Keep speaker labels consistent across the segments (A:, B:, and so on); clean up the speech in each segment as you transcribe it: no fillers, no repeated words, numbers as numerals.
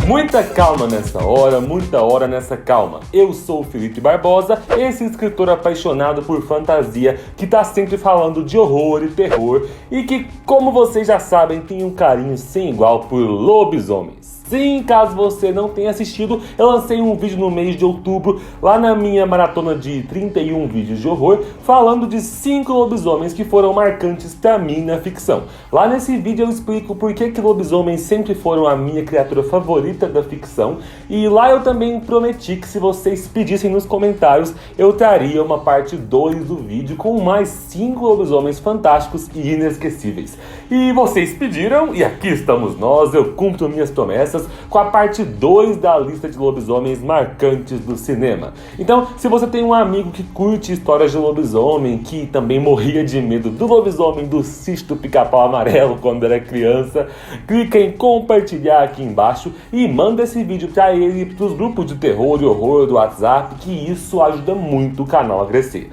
A: Muita calma nessa hora, muita hora nessa calma. Eu sou o Felipe Barbosa, esse escritor apaixonado por fantasia que tá sempre falando de horror e terror e que, como vocês já sabem, tem um carinho sem igual por lobisomens. Sim, caso você não tenha assistido, eu lancei um vídeo no mês de outubro, lá na minha maratona de 31 vídeos de horror, falando de 5 lobisomens que foram marcantes pra mim na ficção. Lá nesse vídeo eu explico por que lobisomens sempre foram a minha criatura favorita da ficção, e lá eu também prometi que se vocês pedissem nos comentários, eu traria uma parte 2 do vídeo com mais 5 lobisomens fantásticos e inesquecíveis. E vocês pediram, e aqui estamos nós, eu cumpro minhas promessas, com a parte 2 da lista de lobisomens marcantes do cinema. Então, se você tem um amigo que curte histórias de lobisomem, que também morria de medo do lobisomem do Sítio do Pica-Pau Amarelo quando era criança, clica em compartilhar aqui embaixo e manda esse vídeo para ele e para os grupos de terror e horror do WhatsApp, que isso ajuda muito o canal a crescer.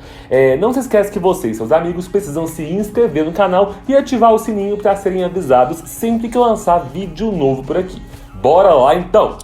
A: Não se esquece que você e seus amigos precisam se inscrever no canal e ativar o sininho para serem avisados sempre que eu lançar vídeo novo por aqui. Bora lá então!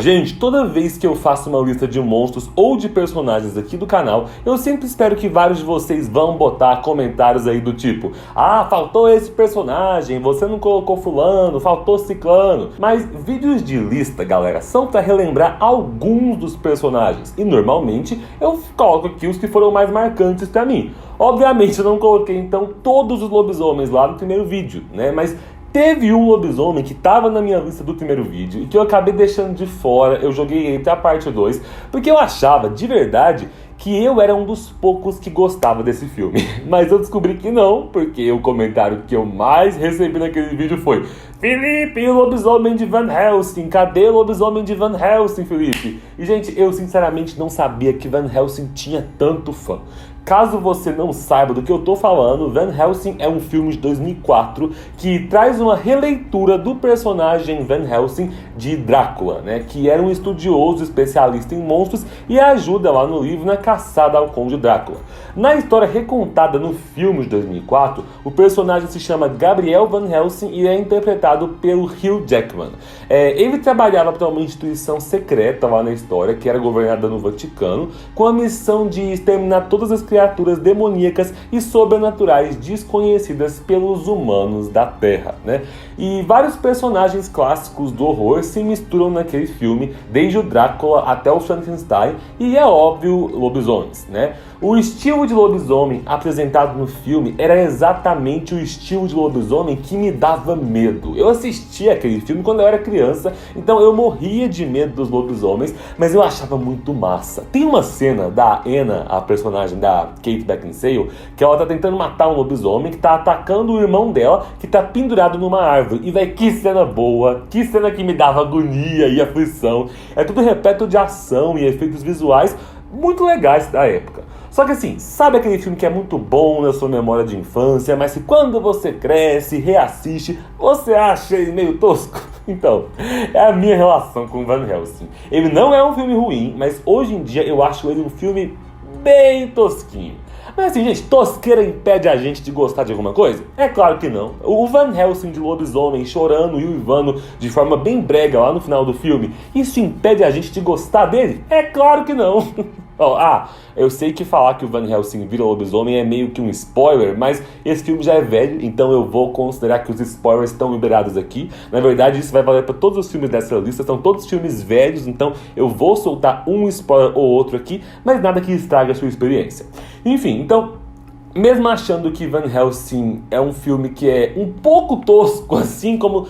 A: Gente, toda vez que eu faço uma lista de monstros ou de personagens aqui do canal, eu sempre espero que vários de vocês vão botar comentários aí do tipo: ah, faltou esse personagem, você não colocou fulano, faltou ciclano. Mas vídeos de lista, galera, são para relembrar alguns dos personagens. E normalmente eu coloco aqui os que foram mais marcantes para mim. Obviamente eu não coloquei então todos os lobisomens lá no primeiro vídeo, né? Mas teve um lobisomem que estava na minha lista do primeiro vídeo e que eu acabei deixando de fora, eu joguei ele pra parte 2, porque eu achava, de verdade, que eu era um dos poucos que gostava desse filme. Mas eu descobri que não, porque o comentário que eu mais recebi naquele vídeo foi: Felipe, o lobisomem de Van Helsing, cadê o lobisomem de Van Helsing, Felipe? E gente, eu sinceramente não sabia que Van Helsing tinha tanto fã. Caso você não saiba do que eu tô falando, Van Helsing é um filme de 2004 que traz uma releitura do personagem Van Helsing de Drácula, né? Que era um estudioso especialista em monstros e ajuda lá no livro na caçada ao Conde Drácula. Na história recontada no filme de 2004, o personagem se chama Gabriel Van Helsing e é interpretado pelo Hugh Jackman. Ele trabalhava para uma instituição secreta lá na história, que era governada no Vaticano, com a missão de exterminar todas as criaturas demoníacas e sobrenaturais desconhecidas pelos humanos da Terra, né? E vários personagens clássicos do horror se misturam naquele filme, desde o Drácula até o Frankenstein, e é óbvio, lobisomens, né? O estilo de lobisomem apresentado no filme era exatamente o estilo de lobisomem que me dava medo. Eu assisti aquele filme quando eu era criança, então eu morria de medo dos lobisomens, mas eu achava muito massa. Tem uma cena da Anna, a personagem da Kate Beckinsale, que ela tá tentando matar um lobisomem que tá atacando o irmão dela, que tá pendurado numa árvore. E véi, que cena boa, que cena que me dava agonia e aflição. É tudo repleto de ação e efeitos visuais muito legais da época. Só que assim, sabe aquele filme que é muito bom na sua memória de infância, mas que quando você cresce, reassiste, você acha ele meio tosco? Então, é a minha relação com Van Helsing. Ele não é um filme ruim, mas hoje em dia eu acho ele um filme bem tosquinho. Mas assim, gente, tosqueira impede a gente de gostar de alguma coisa? É claro que não. O Van Helsing de lobisomem chorando e uivando de forma bem brega lá no final do filme, isso impede a gente de gostar dele? É claro que não. Eu sei que falar que o Van Helsing vira lobisomem é meio que um spoiler, mas esse filme já é velho, então eu vou considerar que os spoilers estão liberados aqui. Na verdade, isso vai valer para todos os filmes dessa lista, são todos filmes velhos, então eu vou soltar um spoiler ou outro aqui, mas nada que estrague a sua experiência. Enfim, então, mesmo achando que Van Helsing é um filme que é um pouco tosco, assim como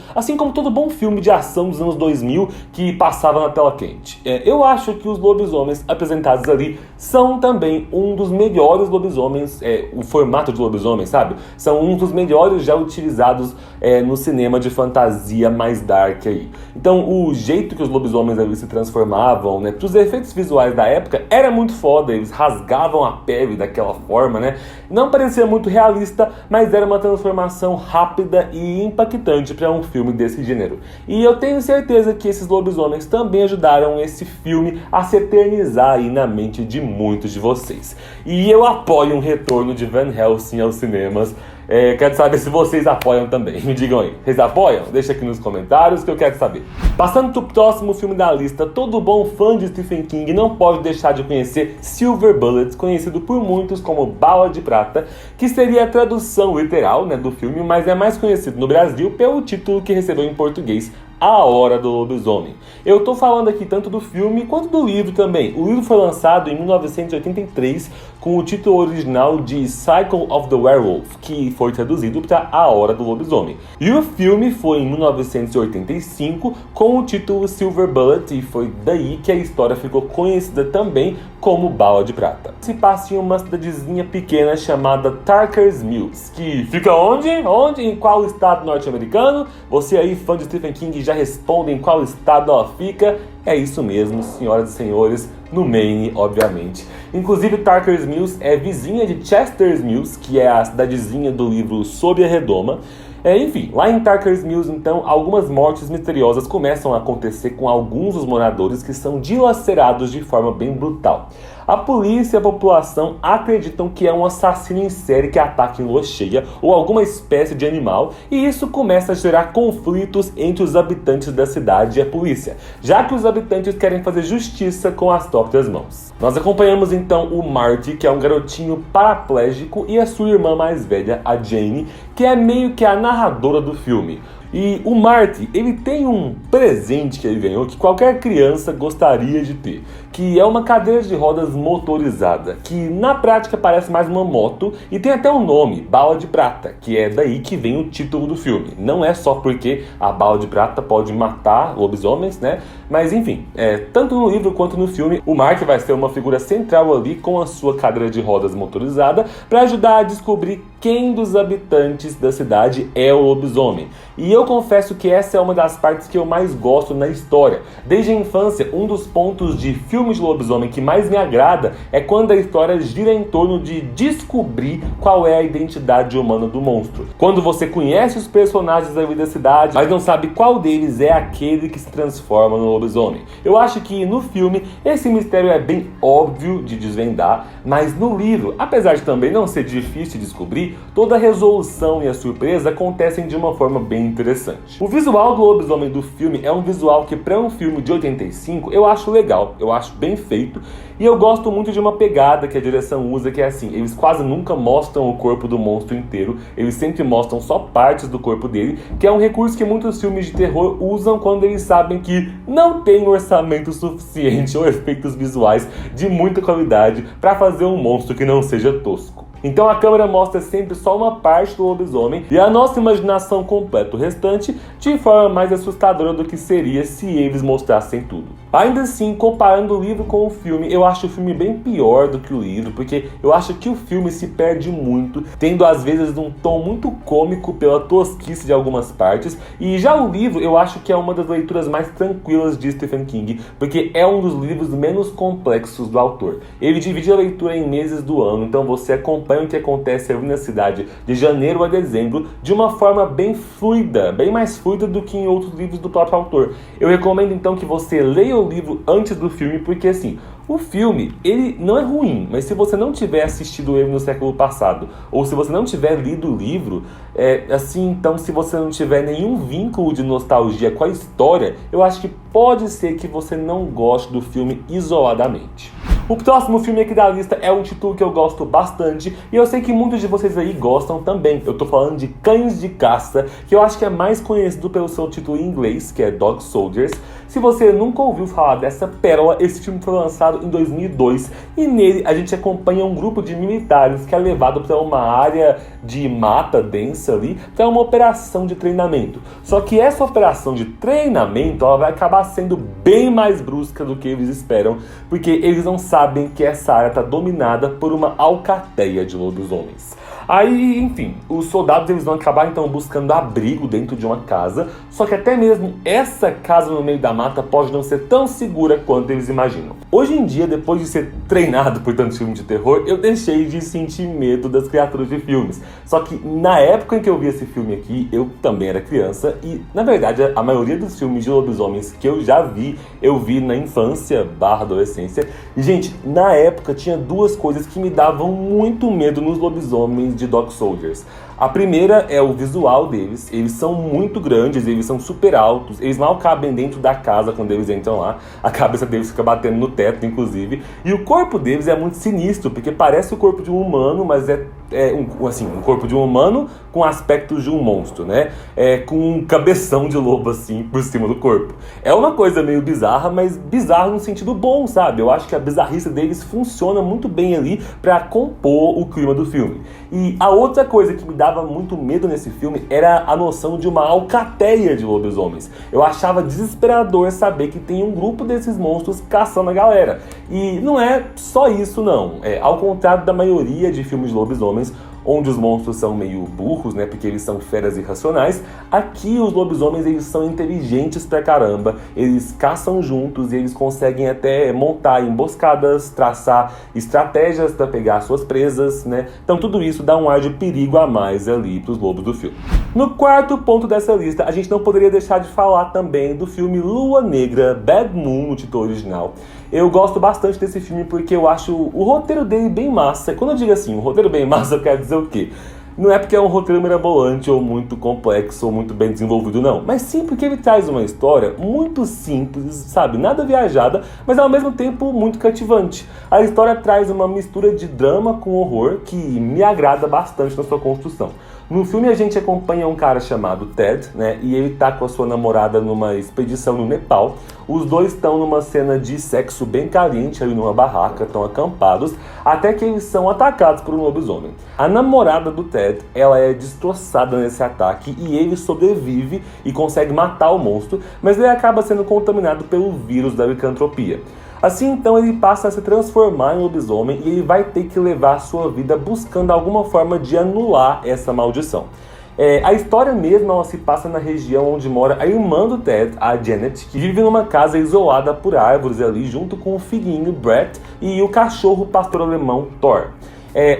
A: todo bom filme de ação dos anos 2000 que passava na tela quente, eu acho que os lobisomens apresentados ali são também um dos melhores lobisomens, o formato de lobisomem, sabe? São um dos melhores já utilizados no cinema de fantasia mais dark aí. Então, o jeito que os lobisomens ali se transformavam, né, pros efeitos visuais da época, era muito foda. Eles rasgavam a pele daquela forma, né? Não parecia muito realista, mas era uma transformação rápida e impactante para um filme desse gênero. E eu tenho certeza que esses lobisomens também ajudaram esse filme a se eternizar aí na mente de muitos de vocês. E eu apoio um retorno de Van Helsing aos cinemas. Quero saber se vocês apoiam também. Me digam aí. Vocês apoiam? Deixa aqui nos comentários que eu quero saber. Passando pro próximo filme da lista, todo bom fã de Stephen King não pode deixar de conhecer Silver Bullet, conhecido por muitos como Bala de Prata, que seria a tradução literal, né, do filme, mas é mais conhecido no Brasil pelo título que recebeu em português, A Hora do Lobisomem. Eu tô falando aqui tanto do filme quanto do livro também. O livro foi lançado em 1983 com o título original de Cycle of the Werewolf, que foi traduzido para A Hora do Lobisomem. E o filme foi em 1985 com o título Silver Bullet, e foi daí que a história ficou conhecida também como Bala de Prata. Se passa em uma cidadezinha pequena chamada Tarker's Mills, que fica onde? Onde? Em qual estado norte-americano? Você aí, fã de Stephen King, já responde em qual estado ela fica. É isso mesmo, senhoras e senhores, no Maine, obviamente. Inclusive, Tarker's Mills é vizinha de Chester's Mills, que é a cidadezinha do livro Sob a Redoma. Enfim, lá em Tarker's Mills, então, algumas mortes misteriosas começam a acontecer com alguns dos moradores que são dilacerados de forma bem brutal. A polícia e a população acreditam que é um assassino em série que ataca em lua cheia ou alguma espécie de animal, e isso começa a gerar conflitos entre os habitantes da cidade e a polícia, já que os habitantes querem fazer justiça com as próprias mãos. Nós acompanhamos então o Marty, que é um garotinho paraplégico, e a sua irmã mais velha, a Jane, que é meio que a narradora do filme. E o Marty, ele tem um presente que ele ganhou que qualquer criança gostaria de ter, que é uma cadeira de rodas motorizada, que na prática parece mais uma moto e tem até um nome, Bala de Prata, que é daí que vem o título do filme. Não é só porque a bala de prata pode matar lobisomens, né? Mas enfim, tanto no livro quanto no filme, o Marty vai ser uma figura central ali com a sua cadeira de rodas motorizada para ajudar a descobrir quem dos habitantes da cidade é o lobisomem. E eu confesso que essa é uma das partes que eu mais gosto na história. Desde a infância, um dos pontos de filmes de lobisomem que mais me agrada é quando a história gira em torno de descobrir qual é a identidade humana do monstro. Quando você conhece os personagens ali da cidade, mas não sabe qual deles é aquele que se transforma no lobisomem. Eu acho que no filme esse mistério é bem óbvio de desvendar, mas no livro, apesar de também não ser difícil de descobrir, toda a resolução e a surpresa acontecem de uma forma bem interessante. O visual do lobisomem do filme é um visual que, para um filme de 85, eu acho legal, eu acho bem feito, e eu gosto muito de uma pegada que a direção usa, que é assim, eles quase nunca mostram o corpo do monstro inteiro, eles sempre mostram só partes do corpo dele, que é um recurso que muitos filmes de terror usam quando eles sabem que não tem orçamento suficiente ou efeitos visuais de muita qualidade para fazer um monstro que não seja tosco. Então a câmera mostra sempre só uma parte do lobisomem e a nossa imaginação completa o restante de forma mais assustadora do que seria se eles mostrassem tudo. Ainda assim, comparando o livro com o filme, eu acho o filme bem pior do que o livro, porque eu acho que o filme se perde muito, tendo às vezes um tom muito cômico pela tosquice de algumas partes, e já o livro eu acho que é uma das leituras mais tranquilas de Stephen King, porque é um dos livros menos complexos do autor. Ele divide a leitura em meses do ano, então você acompanha o que acontece ali na cidade de janeiro a dezembro de uma forma bem fluida, bem mais fluida do que em outros livros do próprio autor. Eu recomendo então que você leia o livro antes do filme, porque assim, o filme, ele não é ruim, mas se você não tiver assistido ele no século passado, ou se você não tiver lido o livro, então se você não tiver nenhum vínculo de nostalgia com a história, eu acho que pode ser que você não goste do filme isoladamente. O próximo filme aqui da lista é um título que eu gosto bastante e eu sei que muitos de vocês aí gostam também. Eu tô falando de Cães de Caça, que eu acho que é mais conhecido pelo seu título em inglês, que é Dog Soldiers. Se você nunca ouviu falar dessa pérola, esse filme foi lançado em 2002 e nele a gente acompanha um grupo de militares que é levado para uma área de mata densa ali para uma operação de treinamento. Só que essa operação de treinamento ela vai acabar sendo bem mais brusca do que eles esperam, porque eles não sabem que essa área está dominada por uma alcateia de lobisomens. Aí, enfim, os soldados eles vão acabar então buscando abrigo dentro de uma casa, só que até mesmo essa casa no meio da mata pode não ser tão segura quanto eles imaginam. Hoje em dia, depois de ser treinado por tantos filmes de terror, eu deixei de sentir medo das criaturas de filmes. Só que na época em que eu vi esse filme aqui, eu também era criança e, na verdade, a maioria dos filmes de lobisomens que eu já vi, eu vi na infância / adolescência. E, gente, na época tinha duas coisas que me davam muito medo nos lobisomens de Dog Soldiers. A primeira é o visual deles. Eles são muito grandes, eles são super altos, eles mal cabem dentro da casa quando eles entram lá. A cabeça deles fica batendo no teto, inclusive. E o corpo deles é muito sinistro, porque parece o corpo de um humano, mas é um corpo de um humano com aspectos de um monstro, né? Com um cabeção de lobo, assim, por cima do corpo. É uma coisa meio bizarra, mas bizarra no sentido bom, sabe? Eu acho que a bizarrice deles funciona muito bem ali pra compor o clima do filme. E a outra coisa que me dava muito medo nesse filme era a noção de uma alcateia de lobisomens. Eu achava desesperador saber que tem um grupo desses monstros caçando a galera. E não é só isso, não. Ao contrário da maioria de filmes de lobisomens, onde os monstros são meio burros, né, porque eles são feras irracionais, aqui os lobisomens eles são inteligentes pra caramba, eles caçam juntos e eles conseguem até montar emboscadas, traçar estratégias para pegar suas presas, né? Então tudo isso dá um ar de perigo a mais ali pros lobos do filme. No quarto ponto dessa lista, a gente não poderia deixar de falar também do filme Lua Negra, Bad Moon, no título original. Eu gosto bastante desse filme porque eu acho o roteiro dele bem massa. Quando eu digo assim, o roteiro bem massa, eu quero dizer o quê? Não é porque é um roteiro mirabolante ou muito complexo ou muito bem desenvolvido, não. Mas sim porque ele traz uma história muito simples, sabe? Nada viajada, mas ao mesmo tempo muito cativante. A história traz uma mistura de drama com horror que me agrada bastante na sua construção. No filme a gente acompanha um cara chamado Ted, né? E ele tá com a sua namorada numa expedição no Nepal. Os dois estão numa cena de sexo bem caliente ali numa barraca, estão acampados, até que eles são atacados por um lobisomem. A namorada do Ted, ela é destroçada nesse ataque e ele sobrevive e consegue matar o monstro, mas ele acaba sendo contaminado pelo vírus da licantropia. Assim, então, ele passa a se transformar em lobisomem e ele vai ter que levar a sua vida buscando alguma forma de anular essa maldição. A história mesmo ela se passa na região onde mora a irmã do Ted, a Janet, que vive numa casa isolada por árvores ali, junto com o filhinho Brett e o cachorro pastor alemão Thor.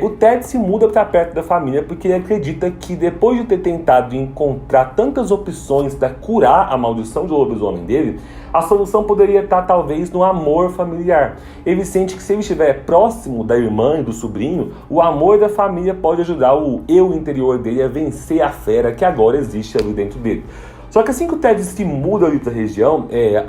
A: O Ted se muda para perto da família porque ele acredita que depois de ter tentado encontrar tantas opções para curar a maldição de lobisomem dele, a solução poderia estar talvez no amor familiar. Ele sente que se ele estiver próximo da irmã e do sobrinho, o amor da família pode ajudar o eu interior dele a vencer a fera que agora existe ali dentro dele. Só que assim que o Ted se muda ali pra região,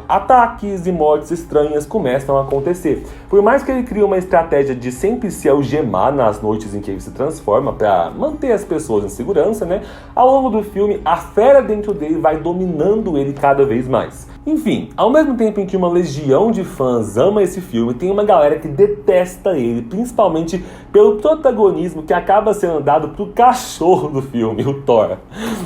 A: ataques e mortes estranhas começam a acontecer. Por mais que ele crie uma estratégia de sempre se algemar nas noites em que ele se transforma para manter as pessoas em segurança, né? Ao longo do filme, a fera dentro dele vai dominando ele cada vez mais. Enfim, ao mesmo tempo em que uma legião de fãs ama esse filme, tem uma galera que detesta ele, principalmente pelo protagonismo que acaba sendo dado pro cachorro do filme, o Thor.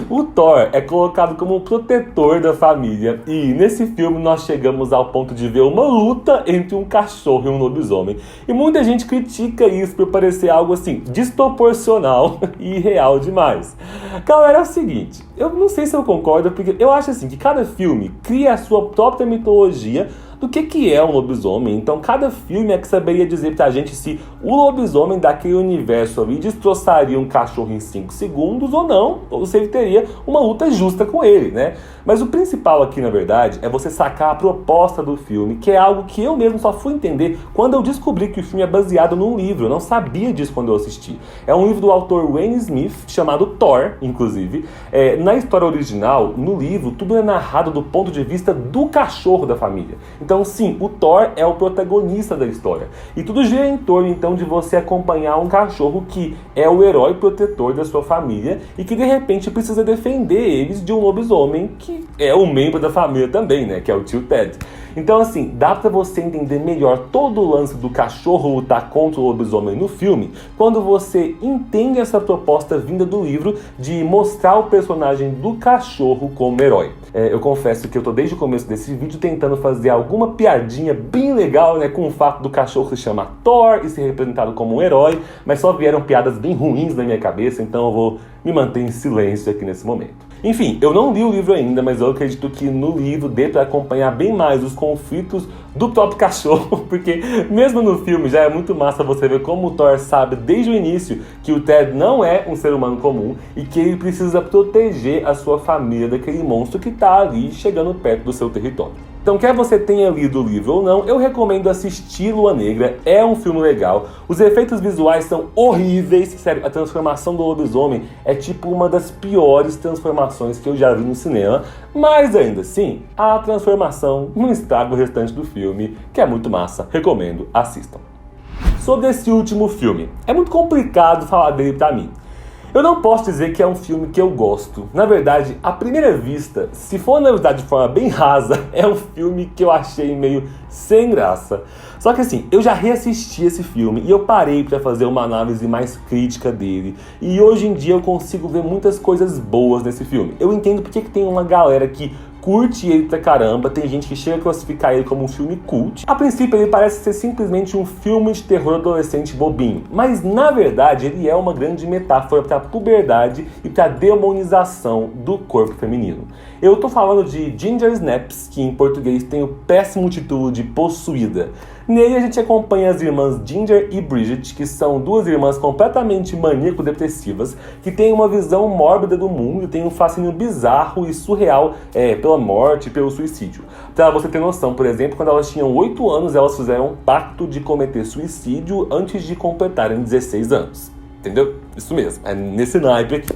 A: O Thor é colocado como o protetor da família e nesse filme nós chegamos ao ponto de ver uma luta entre um cachorro e um lobisomem. E muita gente critica isso por parecer algo assim, desproporcional e irreal demais. Galera, é o seguinte, eu não sei se eu concordo, porque eu acho assim que cada filme cria a sua própria mitologia do que é um lobisomem. Então cada filme é que saberia dizer pra gente se o lobisomem daquele universo ali destroçaria um cachorro em 5 segundos ou não, ou se ele teria uma luta justa com ele, né? Mas o principal aqui, na verdade, é você sacar a proposta do filme, que é algo que eu mesmo só fui entender quando eu descobri que o filme é baseado num livro. Eu não sabia disso quando eu assisti. É um livro do autor Wayne Smith, chamado Thor, inclusive. Na história original, no livro, tudo é narrado do ponto de vista do cachorro da família. Então, sim, o Thor é o protagonista da história. E tudo gira em torno, então, de você acompanhar um cachorro que é o herói protetor da sua família e que, de repente, precisa defender eles de um lobisomem que é um membro da família também, né? Que é o tio Ted. Então, assim, dá pra você entender melhor todo o lance do cachorro lutar contra o lobisomem no filme quando você entende essa proposta vinda do livro de mostrar o personagem do cachorro como herói. Eu confesso que eu tô desde o começo desse vídeo tentando fazer alguma piadinha bem legal, né, com o fato do cachorro se chamar Thor e ser representado como um herói, mas só vieram piadas bem ruins na minha cabeça, então eu vou me manter em silêncio aqui nesse momento. Enfim, eu não li o livro ainda, mas eu acredito que no livro dê para acompanhar bem mais os conflitos do próprio cachorro, porque mesmo no filme já é muito massa você ver como o Thor sabe desde o início que o Ted não é um ser humano comum e que ele precisa proteger a sua família daquele monstro que tá ali chegando perto do seu território. Então, quer você tenha lido o livro ou não, eu recomendo assistir Lua Negra, é um filme legal. Os efeitos visuais são horríveis, sério, a transformação do lobisomem é tipo uma das piores transformações que eu já vi no cinema, mas ainda assim, a transformação não estraga o restante do filme, que é muito massa, recomendo, assistam. Sobre esse último filme, é muito complicado falar dele pra mim. Eu não posso dizer que é um filme que eu gosto. Na verdade, à primeira vista, se for analisar de forma bem rasa, é um filme que eu achei meio sem graça. Só que assim, eu já reassisti esse filme e eu parei para fazer uma análise mais crítica dele. E hoje em dia eu consigo ver muitas coisas boas nesse filme. Eu entendo porque que tem uma galera que curte ele pra caramba, tem gente que chega a classificar ele como um filme cult. A princípio ele parece ser simplesmente um filme de terror adolescente bobinho, mas na verdade ele é uma grande metáfora pra puberdade e pra demonização do corpo feminino. Eu tô falando de Ginger Snaps, que em português tem o péssimo título de Possuída. Nele a gente acompanha as irmãs Ginger e Bridget, que são duas irmãs completamente maníaco-depressivas, que têm uma visão mórbida do mundo e têm um fascínio bizarro e surreal pela morte e pelo suicídio. Pra você ter noção, por exemplo, quando elas tinham 8 anos, elas fizeram um pacto de cometer suicídio antes de completarem 16 anos. Entendeu? Isso mesmo, é nesse naipe aqui.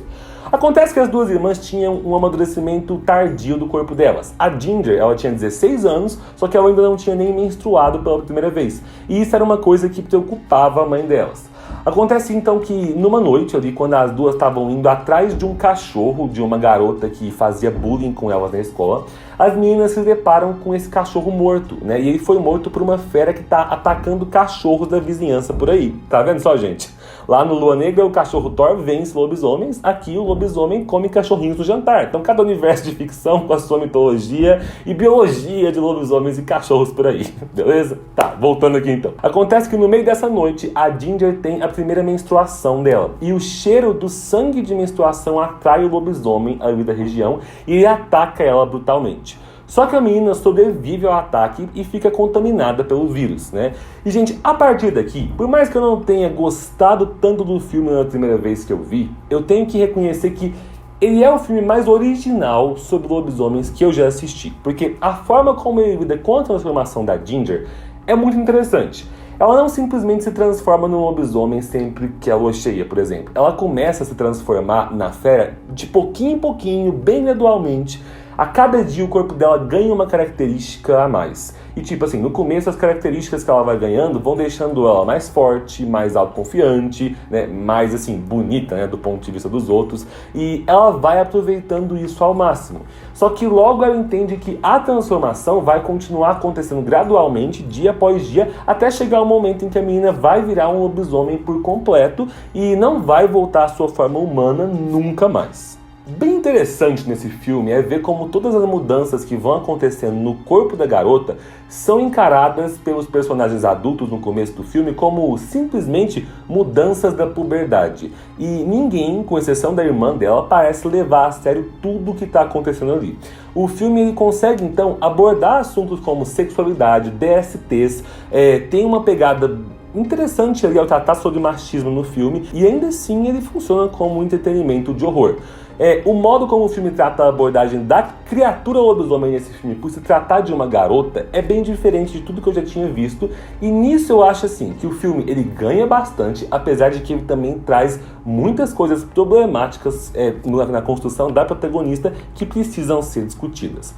A: Acontece que as duas irmãs tinham um amadurecimento tardio do corpo delas. A Ginger, ela tinha 16 anos, só que ela ainda não tinha nem menstruado pela primeira vez. E isso era uma coisa que preocupava a mãe delas. Acontece então que numa noite ali, quando as duas estavam indo atrás de um cachorro de uma garota que fazia bullying com elas na escola, as meninas se deparam com esse cachorro morto, né? E ele foi morto por uma fera que tá atacando cachorros da vizinhança por aí. Tá vendo só, gente? Lá no Lua Negra, o cachorro Thor vence lobisomens. Aqui, o lobisomem come cachorrinhos no jantar. Então, cada universo de ficção com a sua mitologia e biologia de lobisomens e cachorros por aí. Beleza? Tá, voltando aqui então. Acontece que no meio dessa noite, a Ginger tem a primeira menstruação dela. E o cheiro do sangue de menstruação atrai o lobisomem ali da região e ele ataca ela brutalmente. Só que a menina sobrevive ao ataque e fica contaminada pelo vírus, né? E, gente, a partir daqui, por mais que eu não tenha gostado tanto do filme na primeira vez que eu vi, eu tenho que reconhecer que ele é o filme mais original sobre lobisomens que eu já assisti. Porque a forma como ele lida com a transformação da Ginger é muito interessante. Ela não simplesmente se transforma num lobisomem sempre que a lua cheia, por exemplo. Ela começa a se transformar na fera de pouquinho em pouquinho, bem gradualmente. A cada dia o corpo dela ganha uma característica a mais. E tipo assim, no começo as características que ela vai ganhando vão deixando ela mais forte, mais autoconfiante, né, mais assim, bonita, né, do ponto de vista dos outros. E ela vai aproveitando isso ao máximo. Só que logo ela entende que a transformação vai continuar acontecendo gradualmente, dia após dia, até chegar o momento em que a menina vai virar um lobisomem por completo e não vai voltar à sua forma humana nunca mais. Bem interessante nesse filme é ver como todas as mudanças que vão acontecendo no corpo da garota são encaradas pelos personagens adultos no começo do filme como simplesmente mudanças da puberdade. E ninguém, com exceção da irmã dela, parece levar a sério tudo o que está acontecendo ali. O filme ele consegue então abordar assuntos como sexualidade, DSTs, tem uma pegada interessante ali ao tratar sobre machismo no filme e ainda assim ele funciona como um entretenimento de horror. O modo como o filme trata a abordagem da criatura lobisomem nesse filme, por se tratar de uma garota, é bem diferente de tudo que eu já tinha visto. E nisso eu acho assim, que o filme ele ganha bastante, apesar de que ele também traz muitas coisas problemáticas na construção da protagonista que precisam ser discutidas.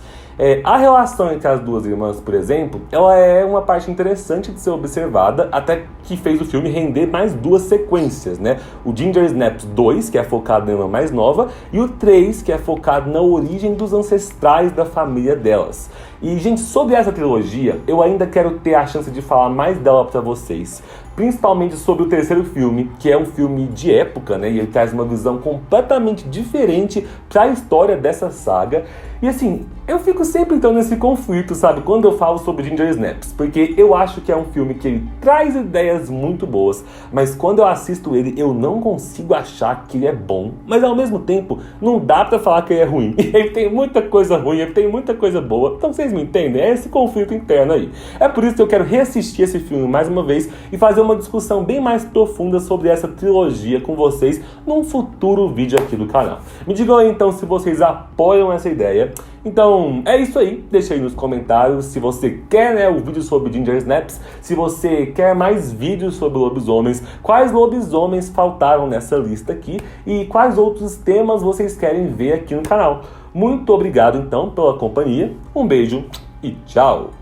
A: A relação entre as duas irmãs, por exemplo, ela é uma parte interessante de ser observada, até que fez o filme render mais duas sequências, né? O Ginger Snaps 2, que é focado na irmã mais nova, e o 3, que é focado na origem dos ancestrais da família delas. E, gente, sobre essa trilogia, eu ainda quero ter a chance de falar mais dela pra vocês. Principalmente sobre o terceiro filme, que é um filme de época, né? E ele traz uma visão completamente diferente pra história dessa saga. E assim, eu fico sempre então nesse conflito, sabe? Quando eu falo sobre Ginger Snaps. Porque eu acho que é um filme que ele traz ideias muito boas. Mas quando eu assisto ele, eu não consigo achar que ele é bom. Mas ao mesmo tempo, não dá pra falar que ele é ruim. Ele tem muita coisa ruim, ele tem muita coisa boa. Então vocês Vocês me entendem? É esse conflito interno aí. É por isso que eu quero reassistir esse filme mais uma vez e fazer uma discussão bem mais profunda sobre essa trilogia com vocês num futuro vídeo aqui do canal. Me digam aí então se vocês apoiam essa ideia. Então é isso aí, deixa aí nos comentários se você quer, né, o vídeo sobre Ginger Snaps, se você quer mais vídeos sobre lobisomens, quais lobisomens faltaram nessa lista aqui e quais outros temas vocês querem ver aqui no canal. Muito obrigado então pela companhia, um beijo e tchau!